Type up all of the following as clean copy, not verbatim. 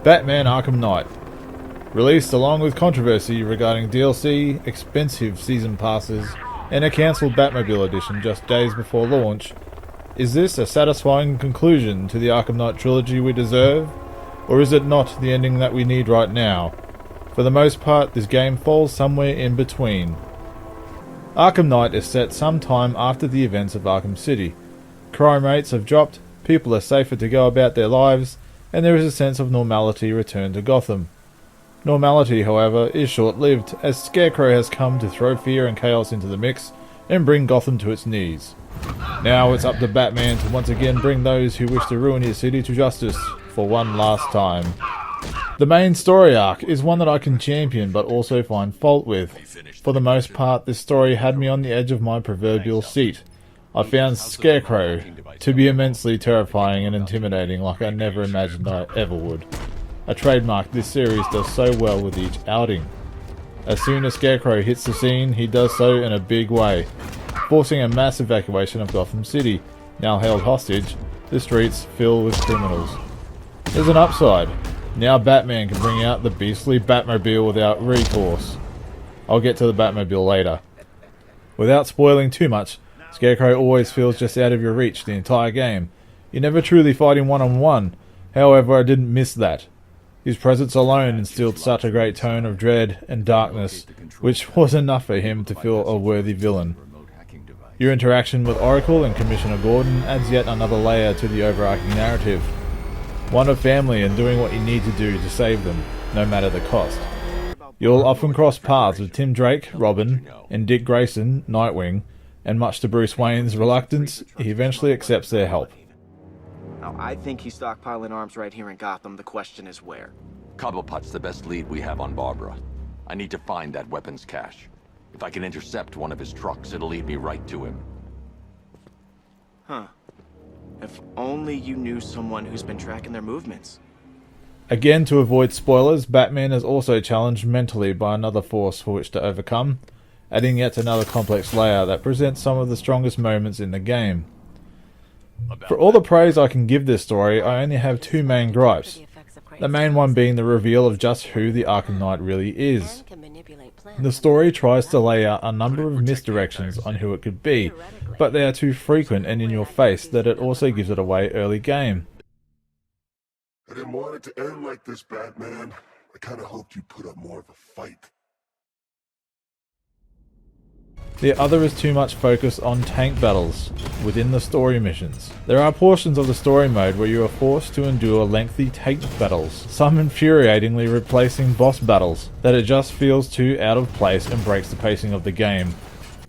Batman Arkham Knight. Released along with controversy regarding DLC, expensive season passes, and a cancelled Batmobile edition just days before launch, is this a satisfying conclusion to the Arkham Knight trilogy we deserve, or is it not the ending that we need right now? For the most part, this game falls somewhere in between. Arkham Knight is set some time after the events of Arkham City. Crime rates have dropped, people are safer to go about their lives, and there is a sense of normality returned to Gotham. Normality, however, is short-lived, as Scarecrow has come to throw fear and chaos into the mix and bring Gotham to its knees. Now it's up to Batman to once again bring those who wish to ruin his city to justice for one last time. The main story arc is one that I can champion but also find fault with. For the most part, this story had me on the edge of my proverbial seat. I found Scarecrow to be immensely terrifying and intimidating like I never imagined I ever would. A trademark this series does so well with each outing. As soon as Scarecrow hits the scene, he does so in a big way, forcing a mass evacuation of Gotham City, now held hostage, the streets filled with criminals. There's an upside. Now Batman can bring out the beastly Batmobile without recourse. I'll get to the Batmobile later. Without spoiling too much, Scarecrow always feels just out of your reach the entire game. You never truly fight him one-on-one, however I didn't miss that. His presence alone instilled such a great tone of dread and darkness, which was enough for him to feel a worthy villain. Your interaction with Oracle and Commissioner Gordon adds yet another layer to the overarching narrative. One of family and doing what you need to do to save them, no matter the cost. You'll often cross paths with Tim Drake, Robin, and Dick Grayson, Nightwing, and much to Bruce Wayne's reluctance, he eventually accepts their help. Now, I think he's stockpiling arms right here in Gotham. The question is where. Cobblepot's the best lead we have on Barbara. I need to find that weapons cache. If I can intercept one of his trucks, it'll lead me right to him. Huh. If only you knew someone who's been tracking their movements. Again, to avoid spoilers, Batman is also challenged mentally by another force for which to overcome, adding yet another complex layer that presents some of the strongest moments in the game. For all the praise I can give this story, I only have two main gripes. The main one being the reveal of just who the Arkham Knight really is. The story tries to lay out a number of misdirections on who it could be, but they are too frequent and in your face that it also gives it away early game. I didn't want it to end like this, Batman. I kinda hoped you'd put up more of a fight. The other is too much focus on tank battles within the story missions. There are portions of the story mode where you are forced to endure lengthy tank battles, some infuriatingly replacing boss battles, that it just feels too out of place and breaks the pacing of the game.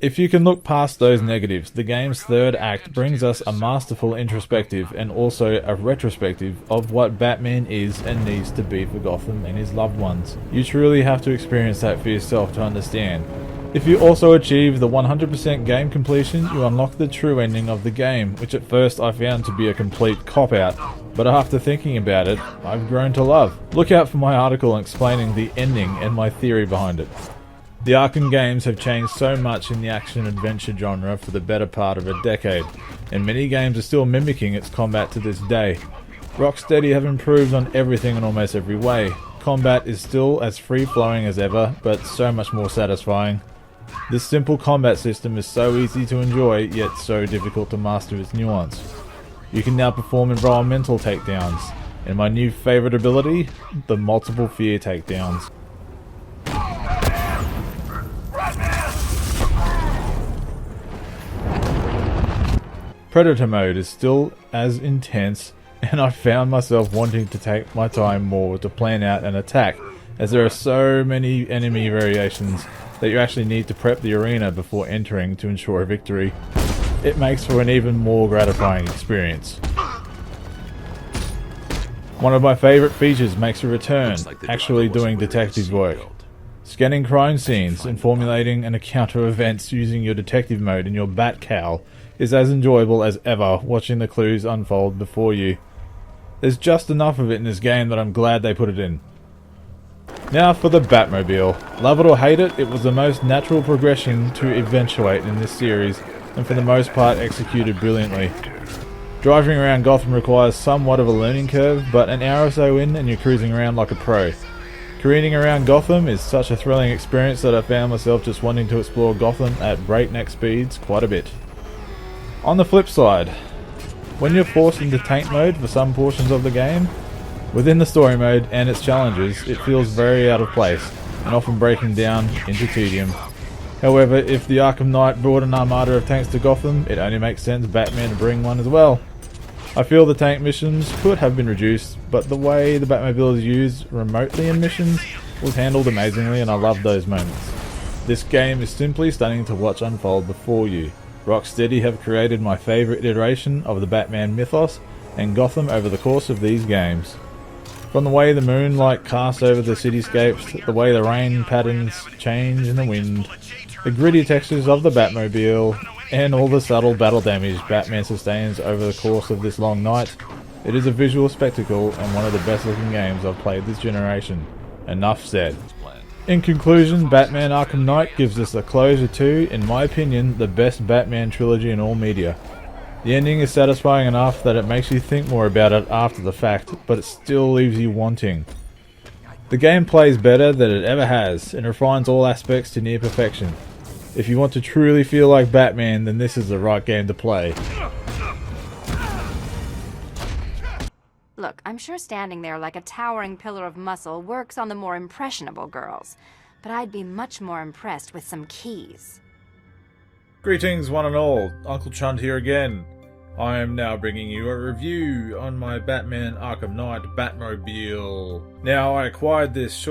If you can look past those negatives, the game's third act brings us a masterful introspective and also a retrospective of what Batman is and needs to be for Gotham and his loved ones. You truly have to experience that for yourself to understand. If you also achieve the 100% game completion, you unlock the true ending of the game, which at first I found to be a complete cop-out, but after thinking about it, I've grown to love. Look out for my article explaining the ending and my theory behind it. The Arkham games have changed so much in the action-adventure genre for the better part of a decade, and many games are still mimicking its combat to this day. Rocksteady have improved on everything in almost every way. Combat is still as free-flowing as ever, but so much more satisfying. This simple combat system is so easy to enjoy, yet so difficult to master its nuance. You can now perform environmental takedowns, and my new favourite ability, the multiple fear takedowns. Predator mode is still as intense, and I found myself wanting to take my time more to plan out an attack, as there are so many enemy variations that you actually need to prep the arena before entering to ensure a victory. It makes for an even more gratifying experience. One of my favourite features makes a return, actually doing detective work. Scanning crime scenes and formulating an account of events using your detective mode in your bat cowl is as enjoyable as ever watching the clues unfold before you. There's just enough of it in this game that I'm glad they put it in. Now for the Batmobile. Love it or hate it, it was the most natural progression to eventuate in this series, and for the most part executed brilliantly. Driving around Gotham requires somewhat of a learning curve, but an hour or so in and you're cruising around like a pro. Careening around Gotham is such a thrilling experience that I found myself just wanting to explore Gotham at breakneck speeds quite a bit. On the flip side, when you're forced into tank mode for some portions of the game, within the story mode and its challenges, it feels very out of place and often breaking down into tedium. However, if the Arkham Knight brought an armada of tanks to Gotham, it only makes sense Batman to bring one as well. I feel the tank missions could have been reduced, but the way the Batmobile is used remotely in missions was handled amazingly, and I love those moments. This game is simply stunning to watch unfold before you. Rocksteady have created my favourite iteration of the Batman mythos and Gotham over the course of these games. From the way the moonlight casts over the cityscapes, the way the rain patterns change in the wind, the gritty textures of the Batmobile, and all the subtle battle damage Batman sustains over the course of this long night, it is a visual spectacle and one of the best looking games I've played this generation. Enough said. In conclusion, Batman Arkham Knight gives us a closure to, in my opinion, the best Batman trilogy in all media. The ending is satisfying enough that it makes you think more about it after the fact, but it still leaves you wanting. The game plays better than it ever has, and refines all aspects to near perfection. If you want to truly feel like Batman, then this is the right game to play. Look, I'm sure standing there like a towering pillar of muscle works on the more impressionable girls, but I'd be much more impressed with some keys. Greetings one and all, Uncle Chunt here again. I am now bringing you a review on my Batman Arkham Knight Batmobile. Now, I acquired this short